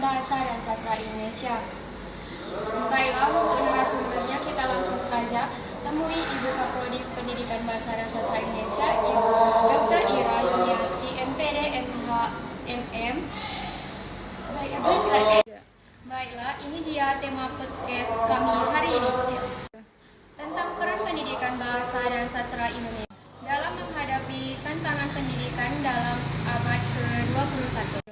Bahasa dan Sastra Indonesia. Baiklah, untuk narasumbernya kita langsung saja temui Ibu Kaprodi Pendidikan Bahasa dan Sastra Indonesia, Ibu Dr. Ira Yuniati, MPD, MH, MM. Baiklah, ini dia tema podcast kami hari ini tentang peran pendidikan bahasa dan sastra Indonesia dalam menghadapi tantangan pendidikan dalam abad ke-21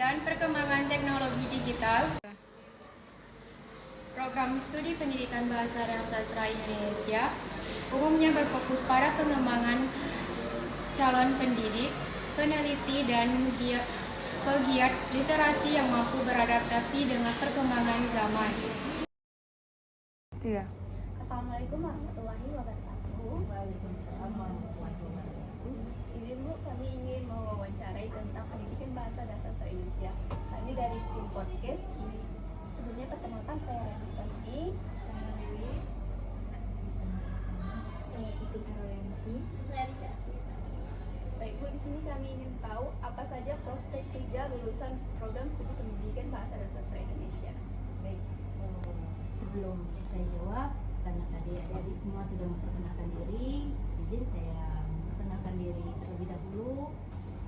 dan perkembangan teknologi digital. Program studi pendidikan bahasa dan sastra Indonesia umumnya berfokus pada pengembangan calon pendidik, peneliti, dan pegiat literasi yang mampu beradaptasi dengan perkembangan zaman. Assalamualaikum warahmatullahi wabarakatuh. Waalaikumsalam warahmatullahi wabarakatuh. Ibu, kami ingin mewawancarai tentang pendidikan bahasa dan sastra Indonesia. Kami dari tim podcast ini. Sebelumnya perkenalkan saya Rani. Saya Titi Karoyansi. Saya Risha Asmita. Baik Bu, di sini kami ingin tahu apa saja prospek kerja lulusan program studi pendidikan bahasa dan sastra Indonesia. Baik, sebelum saya jawab, karena tadi adik-adik semua sudah memperkenalkan diri, izin saya memperkenalkan diri terlebih dahulu.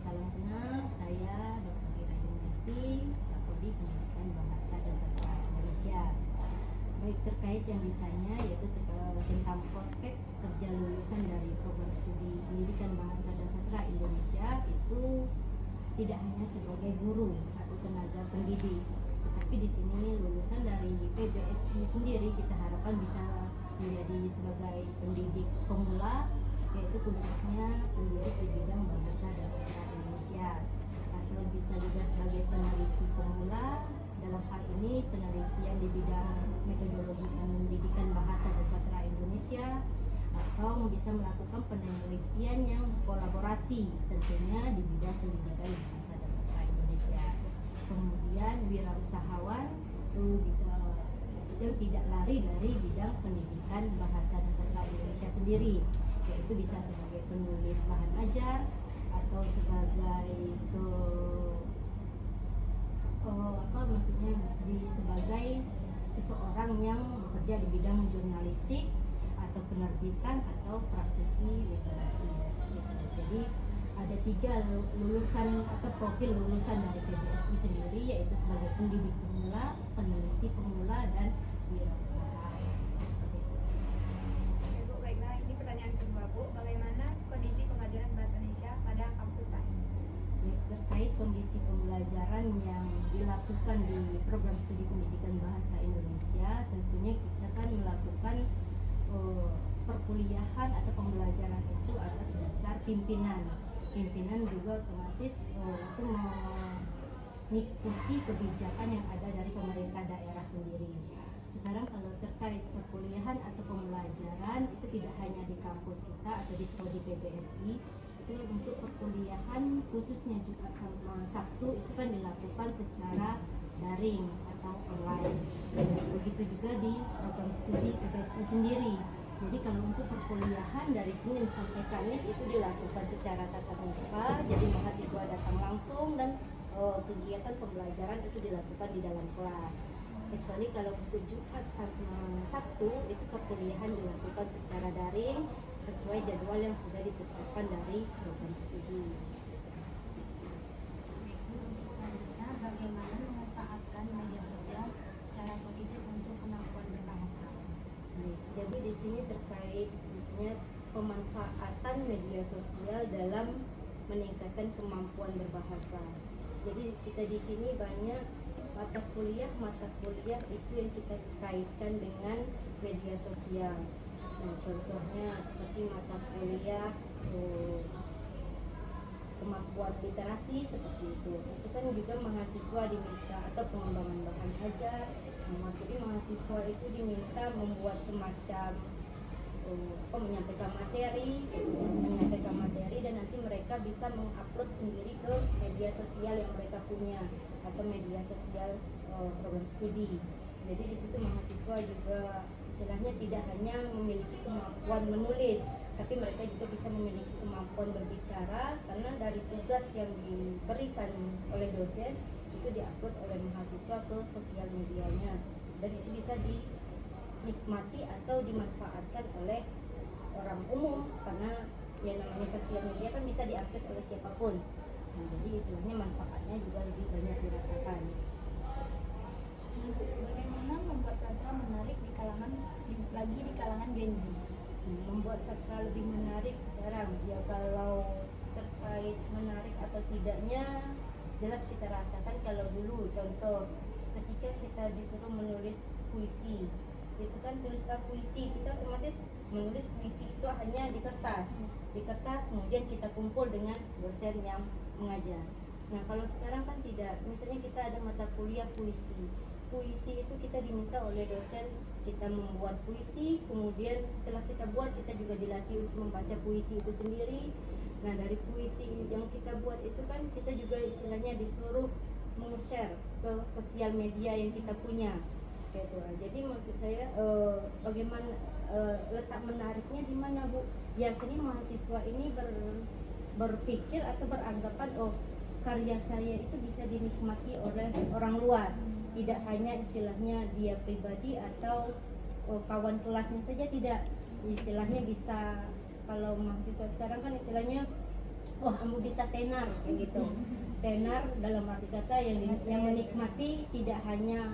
Salam kenal, saya Dr. Ira Yuniati, Kaprodi Pendidikan Bahasa dan Sastra Indonesia. Baik, terkait yang ditanya yaitu tentang prospek kerja lulusan dari program studi pendidikan bahasa dan sastra Indonesia itu tidak hanya sebagai guru atau tenaga pendidik, tetapi di sini lulusan dari PBSI sendiri kita harapkan bisa menjadi sebagai pendidik pemula, yaitu khususnya pendidik di bidang bahasa dan sastra Indonesia, atau bisa juga sebagai peneliti pemula. Dalam hal ini penelitian di bidang metodologi pendidikan bahasa dan sastra Indonesia, atau bisa melakukan penelitian yang kolaborasi tentunya di bidang pendidikan bahasa dan sastra Indonesia. Kemudian wirausahawan itu bisa yang tidak lari dari bidang pendidikan bahasa dan sastra Indonesia sendiri, yaitu bisa sebagai penulis bahan ajar atau sebagai sebagai seseorang yang bekerja di bidang jurnalistik atau penerbitan atau praktisi literasi. Jadi ada 3 lulusan atau profil lulusan dari PBSI sendiri, yaitu sebagai pendidik pemula, peneliti pemula, dan wirausaha. Bu, baiklah, ini pertanyaan kedua Bu, bagaimana kondisi pembelajaran bahasa Indonesia pada kampus lain? Terkait kondisi pembelajaran yang dilakukan di program studi pendidikan bahasa Indonesia, tentunya kita kan melakukan perkuliahan atau pembelajaran itu atas dasar pimpinan juga otomatis itu mengikuti kebijakan yang ada dari pemerintah daerah sendiri. Sekarang kalau terkait perkuliahan atau pembelajaran itu tidak hanya di kampus kita atau di prodi PBSI, itu untuk perkuliahan khususnya Jumat sama Sabtu itu kan dilakukan secara daring atau online. Begitu juga di program studi PBSI sendiri. Jadi kalau untuk perkuliahan dari Senin sampai Kamis itu dilakukan secara tatap muka, jadi mahasiswa datang langsung dan kegiatan pembelajaran itu dilakukan di dalam kelas. Kecuali kalau untuk Jumat sampai Sabtu itu perkuliahan dilakukan secara daring sesuai jadwal yang sudah ditetapkan dari program studi. Selanjutnya, bagaimana memanfaatkan media sosial secara positif untuk kemampuan berbahasa? Jadi di sini terkait pemanfaatan media sosial dalam meningkatkan kemampuan berbahasa. Jadi kita di sini banyak mata kuliah itu yang kita kaitkan dengan media sosial. Nah, contohnya seperti mata kuliah kemampuan literasi seperti itu. Itu kan juga mahasiswa diminta atau pengembangan bahan ajar. Jadi mahasiswa itu diminta membuat semacam menyampaikan materi dan nanti mereka bisa mengupload sendiri ke media sosial yang mereka punya atau media sosial program studi. Jadi di situ mahasiswa juga istilahnya tidak hanya memiliki kemampuan menulis, tapi mereka juga bisa memiliki kemampuan berbicara karena dari tugas yang diberikan oleh dosen itu diupload oleh mahasiswa ke sosial medianya, dan itu bisa dinikmati atau dimanfaatkan oleh orang umum, karena yang namanya sosial media kan bisa diakses oleh siapapun. Nah, jadi istilahnya manfaatnya juga lebih banyak dirasakan. Bagaimana membuat sastra menarik lagi di kalangan Gen Z? Membuat sastra lebih menarik sekarang, ya kalau terkait menarik atau tidaknya jelas kita rasakan. Kalau dulu contoh ketika kita disuruh menulis puisi, itu kan tuliskan puisi, kita otomatis menulis puisi itu hanya di kertas kemudian kita kumpul dengan dosen yang mengajar. Nah kalau sekarang kan tidak, misalnya kita ada mata kuliah puisi itu kita diminta oleh dosen, kita membuat puisi, kemudian setelah kita buat kita juga dilatih untuk membaca puisi itu sendiri. Nah dari puisi yang kita buat itu kan kita juga istilahnya disuruh meng-share ke sosial media yang kita punya gitu. Jadi maksud saya bagaimana letak menariknya di mana, Bu? Yakni mahasiswa ini berpikir atau beranggapan karya saya itu bisa dinikmati oleh orang luas, tidak hanya istilahnya dia pribadi atau kawan kelasnya saja, tidak. Istilahnya bisa, kalau mahasiswa sekarang kan istilahnya ambu bisa tenar kayak gitu. Tenar dalam arti kata yang menikmati tidak hanya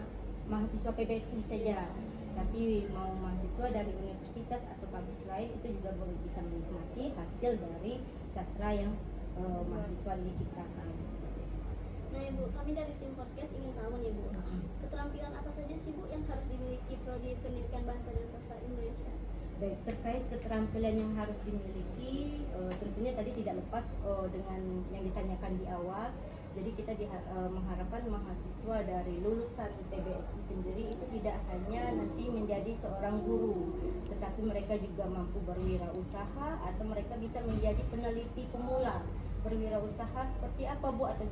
mahasiswa PBSI saja, tapi mau mahasiswa dari universitas atau kampus lain itu juga bisa menikmati hasil dari sastra yang mahasiswa diciptakan. Nah Ibu, kami dari tim podcast ingin tahu nih Bu, keterampilan apa saja sih Bu yang harus dimiliki prodi pendidikan bahasa dan sastra Indonesia? Baik, terkait keterampilan yang harus dimiliki, tentunya tadi tidak lepas dengan yang ditanyakan di awal. Jadi kita mengharapkan mahasiswa dari lulusan PBSI sendiri itu tidak hanya nanti menjadi seorang guru, tetapi mereka juga mampu berwirausaha atau mereka bisa menjadi peneliti pemula. Berwirausaha seperti apa Bu? Atau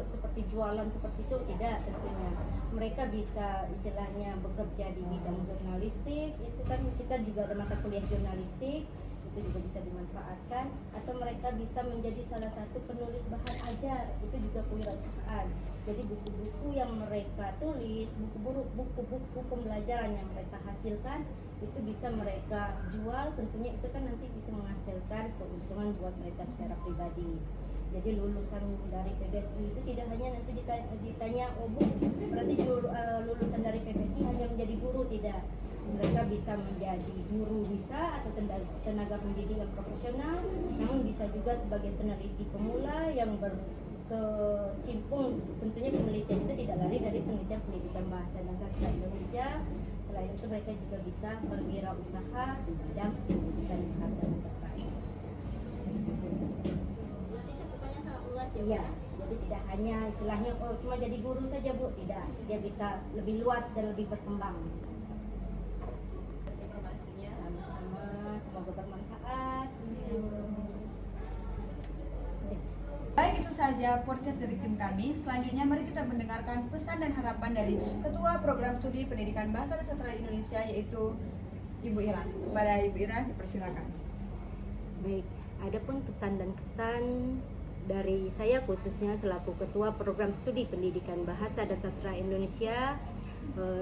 seperti jualan seperti itu? Tidak, tentunya. Mereka bisa istilahnya bekerja di bidang jurnalistik, itu kan kita juga ada mata kuliah jurnalistik, itu juga bisa dimanfaatkan. Atau mereka bisa menjadi salah satu penulis bahan ajar, itu juga kewirausahaan. Jadi buku-buku yang mereka tulis, buku-buku pembelajaran yang mereka hasilkan, itu bisa mereka jual, tentunya itu kan nanti bisa menghasilkan keuntungan buat mereka secara pribadi. Jadi lulusan dari PBSI itu tidak hanya nanti ditanya Bu, berarti lulusan dari PBSI hanya menjadi guru, tidak. Mereka bisa menjadi guru bisa, atau tenaga pendidik yang profesional, namun bisa juga sebagai peneliti pemula yang berkecimpung. Tentunya penelitian itu tidak lari dari penelitian pendidikan bahasa dan sastra Indonesia. Selain itu mereka juga bisa berwirausaha di bidang pendidikan bahasa dan sastra Indonesia. Berarti cakupannya sangat luas ya Bu? Iya, jadi tidak hanya istilahnya cuma jadi guru saja Bu, tidak. Dia bisa lebih luas dan lebih berkembang. Informasinya. Sama-sama, semoga bermanfaat. Baik, itu saja podcast dari tim kami. Selanjutnya mari kita mendengarkan pesan dan harapan dari Ketua Program Studi Pendidikan Bahasa dan Sastra Indonesia, yaitu Ibu Ira. Kepada Ibu Ira dipersilakan. Baik, adapun pesan dan kesan dari saya khususnya selaku Ketua Program Studi Pendidikan Bahasa dan Sastra Indonesia,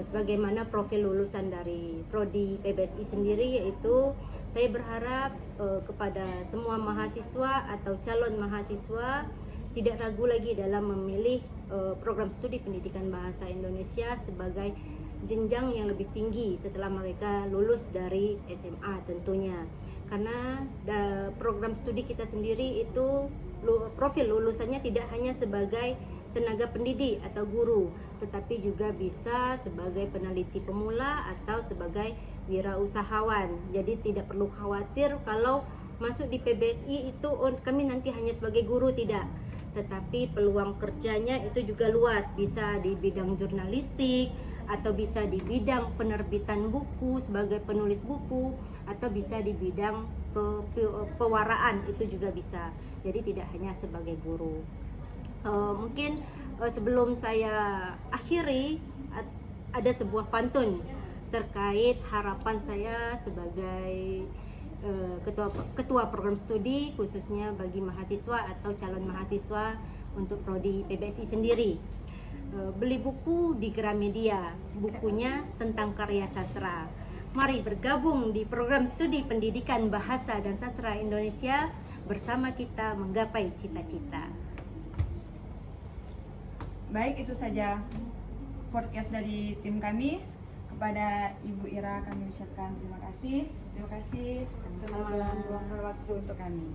sebagaimana profil lulusan dari prodi PBSI sendiri, yaitu saya berharap kepada semua mahasiswa atau calon mahasiswa tidak ragu lagi dalam memilih program studi pendidikan bahasa Indonesia sebagai jenjang yang lebih tinggi setelah mereka lulus dari SMA tentunya. Karena program studi kita sendiri itu profil lulusannya tidak hanya sebagai tenaga pendidik atau guru, tetapi juga bisa sebagai peneliti pemula atau sebagai wirausahawan. Jadi tidak perlu khawatir kalau masuk di PBSI itu kami nanti hanya sebagai guru, tidak. Tetapi peluang kerjanya itu juga luas, bisa di bidang jurnalistik, atau bisa di bidang penerbitan buku sebagai penulis buku, atau bisa di bidang pewaraan, itu juga bisa. Jadi tidak hanya sebagai guru. Mungkin sebelum saya akhiri, ada sebuah pantun terkait harapan saya sebagai ketua program studi khususnya bagi mahasiswa atau calon mahasiswa untuk prodi PBSI sendiri. Beli buku di Gramedia, bukunya tentang karya sastra. Mari bergabung di program studi pendidikan bahasa dan sastra Indonesia, bersama kita menggapai cita-cita. Baik, itu saja podcast dari tim kami. Kepada Ibu Ira kami ucapkan terima kasih. Terima kasih telah meluangkan waktu untuk kami.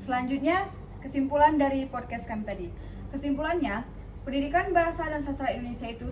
Selanjutnya, kesimpulan dari podcast kami tadi. Kesimpulannya, pendidikan bahasa dan sastra Indonesia itu